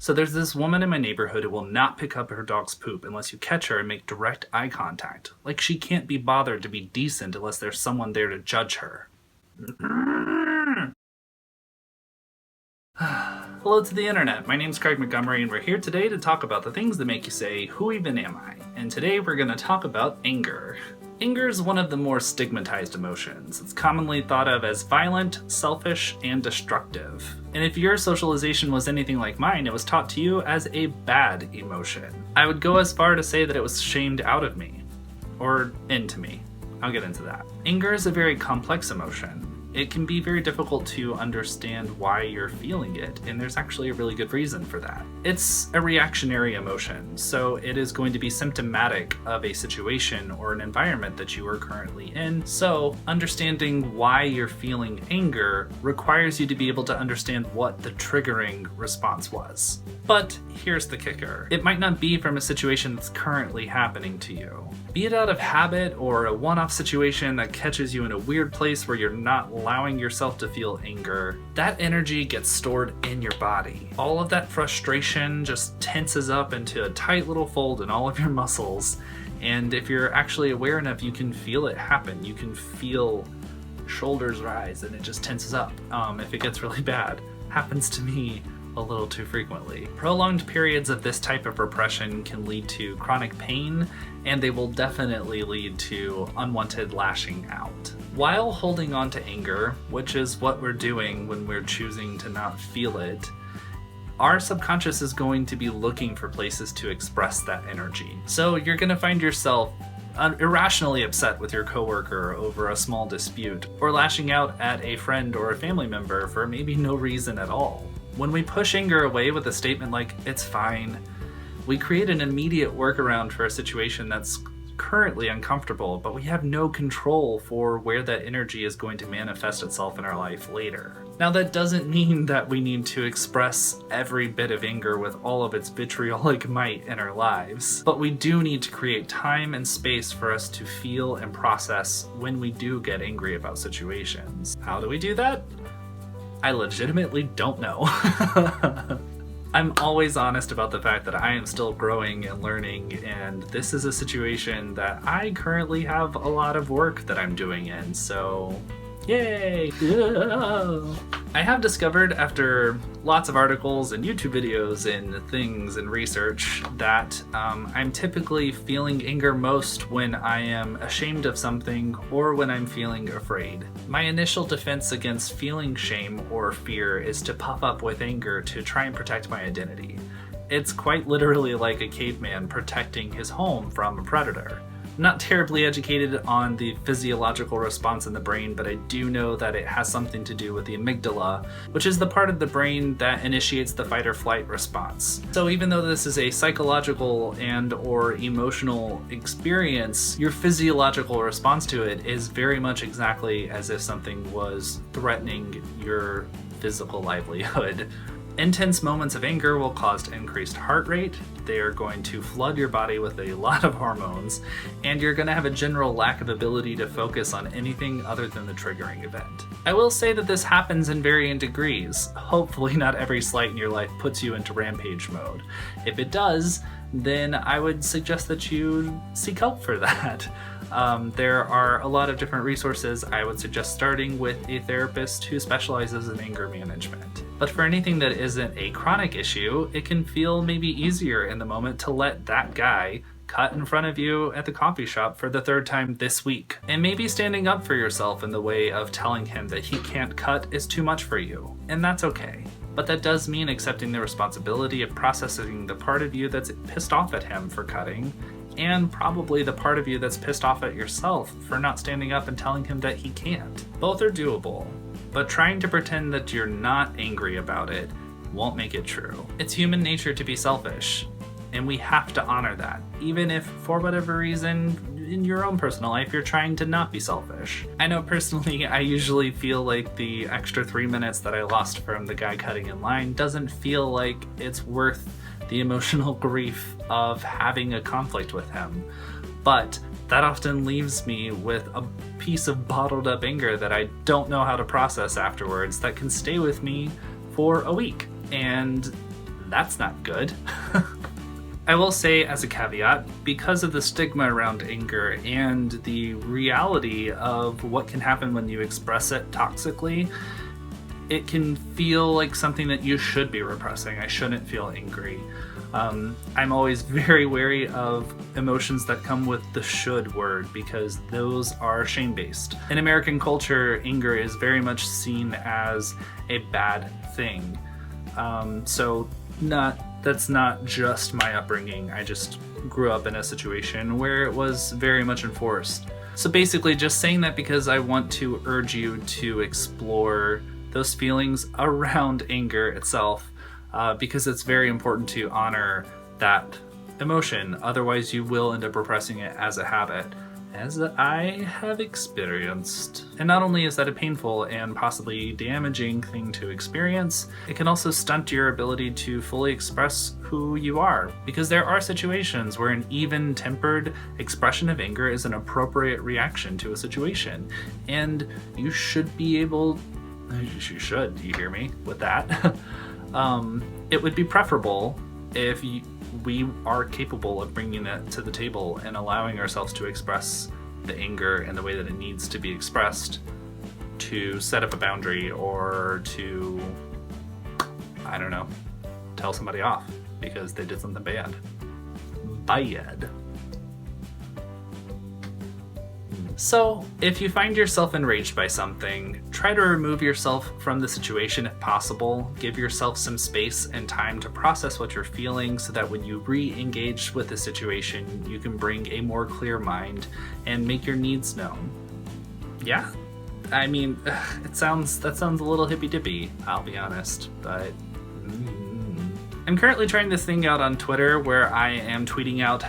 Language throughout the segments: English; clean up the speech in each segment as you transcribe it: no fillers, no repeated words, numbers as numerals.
So there's this woman in my neighborhood who will not pick up her dog's poop unless you catch her and make direct eye contact. Like she can't be bothered to be decent unless there's someone there to judge her. Hello to the internet, my name's Craig Montgomery and we're here today to talk about the things that make you say, who even am I? And today we're going to talk about anger. Anger is one of the more stigmatized emotions. It's commonly thought of as violent, selfish, and destructive. And if your socialization was anything like mine, it was taught to you as a bad emotion. I would go as far to say that it was shamed out of me. Or into me. I'll get into that. Anger is a very complex emotion. It can be very difficult to understand why you're feeling it, and there's actually a really good reason for that. It's a reactionary emotion, so it is going to be symptomatic of a situation or an environment that you are currently in. So understanding why you're feeling anger requires you to be able to understand what the triggering response was. But here's the kicker. It might not be from a situation that's currently happening to you. Be it out of habit or a one-off situation that catches you in a weird place where you're not allowing yourself to feel anger, that energy gets stored in your body. All of that frustration just tenses up into a tight little fold in all of your muscles, and if you're actually aware enough, you can feel it happen. You can feel shoulders rise and it just tenses up if it gets really bad. Happens to me a little too frequently. Prolonged periods of this type of repression can lead to chronic pain, and they will definitely lead to unwanted lashing out. While holding on to anger, which is what we're doing when we're choosing to not feel it, our subconscious is going to be looking for places to express that energy. So you're gonna find yourself irrationally upset with your coworker over a small dispute, or lashing out at a friend or a family member for maybe no reason at all. When we push anger away with a statement like, it's fine, we create an immediate workaround for a situation that's currently uncomfortable, but we have no control for where that energy is going to manifest itself in our life later. Now that doesn't mean that we need to express every bit of anger with all of its vitriolic might in our lives, but we do need to create time and space for us to feel and process when we do get angry about situations. How do we do that? I legitimately don't know. I'm always honest about the fact that I am still growing and learning, and this is a situation that I currently have a lot of work that I'm doing in, so yay! I have discovered after lots of articles and YouTube videos and things and research that I'm typically feeling anger most when I am ashamed of something or when I'm feeling afraid. My initial defense against feeling shame or fear is to puff up with anger to try and protect my identity. It's quite literally like a caveman protecting his home from a predator. I'm not terribly educated on the physiological response in the brain, but I do know that it has something to do with the amygdala, which is the part of the brain that initiates the fight or flight response. So even though this is a psychological and or emotional experience, your physiological response to it is very much exactly as if something was threatening your physical livelihood. Intense moments of anger will cause increased heart rate, they are going to flood your body with a lot of hormones, and you're going to have a general lack of ability to focus on anything other than the triggering event. I will say that this happens in varying degrees. Hopefully not every slight in your life puts you into rampage mode. If it does, then I would suggest that you seek help for that. There are a lot of different resources. I would suggest starting with a therapist who specializes in anger management. But for anything that isn't a chronic issue, it can feel maybe easier in the moment to let that guy cut in front of you at the coffee shop for the third time this week. And maybe standing up for yourself in the way of telling him that he can't cut is too much for you. And that's okay. But that does mean accepting the responsibility of processing the part of you that's pissed off at him for cutting, and probably the part of you that's pissed off at yourself for not standing up and telling him that he can't. Both are doable, but trying to pretend that you're not angry about it won't make it true. It's human nature to be selfish, and we have to honor that, even if for whatever reason in your own personal life you're trying to not be selfish. I know personally I usually feel like the extra 3 minutes that I lost from the guy cutting in line doesn't feel like it's worth the emotional grief of having a conflict with him. But that often leaves me with a piece of bottled up anger that I don't know how to process afterwards that can stay with me for a week. And That's not good. I will say as a caveat, because of the stigma around anger and the reality of what can happen when you express it toxically, it can feel like something that you should be repressing. I shouldn't feel angry. I'm always very wary of emotions that come with the should word because those are shame-based. In American culture, anger is very much seen as a bad thing. That's not just my upbringing. I just grew up in a situation where it was very much enforced. So basically just saying that because I want to urge you to explore those feelings around anger itself, because it's very important to honor that emotion. Otherwise you will end up repressing it as a habit, as I have experienced. And not only is that a painful and possibly damaging thing to experience, it can also stunt your ability to fully express who you are. Because there are situations where an even-tempered expression of anger is an appropriate reaction to a situation. And you should be able, you hear me with that? It would be preferable if we are capable of bringing it to the table and allowing ourselves to express the anger in the way that it needs to be expressed, to set up a boundary or to, I don't know, tell somebody off because they did something bad. Bad. So, if you find yourself enraged by something, try to remove yourself from the situation if possible. Give yourself some space and time to process what you're feeling so that when you re-engage with the situation, you can bring a more clear mind and make your needs known. Yeah? I mean, that sounds a little hippy-dippy, I'll be honest, but... I'm currently trying this thing out on Twitter where I am tweeting out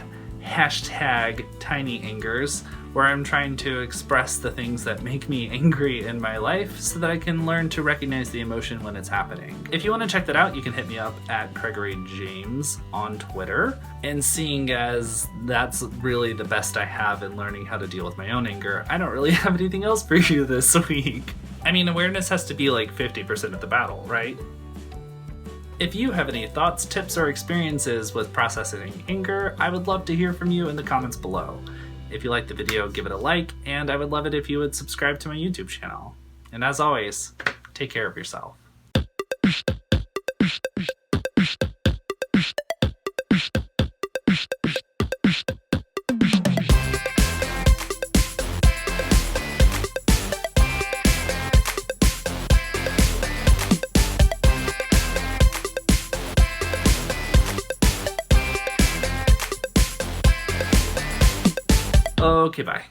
#tinyangers, where I'm trying to express the things that make me angry in my life so that I can learn to recognize the emotion when it's happening. If you want to check that out, you can hit me up at Gregory James on Twitter. And seeing as that's really the best I have in learning how to deal with my own anger, I don't really have anything else for you this week. I mean, awareness has to be like 50% of the battle, right? If you have any thoughts, tips, or experiences with processing anger, I would love to hear from you in the comments below. If you liked the video, give it a like, and I would love it if you would subscribe to my YouTube channel. And as always, take care of yourself. Okay, bye.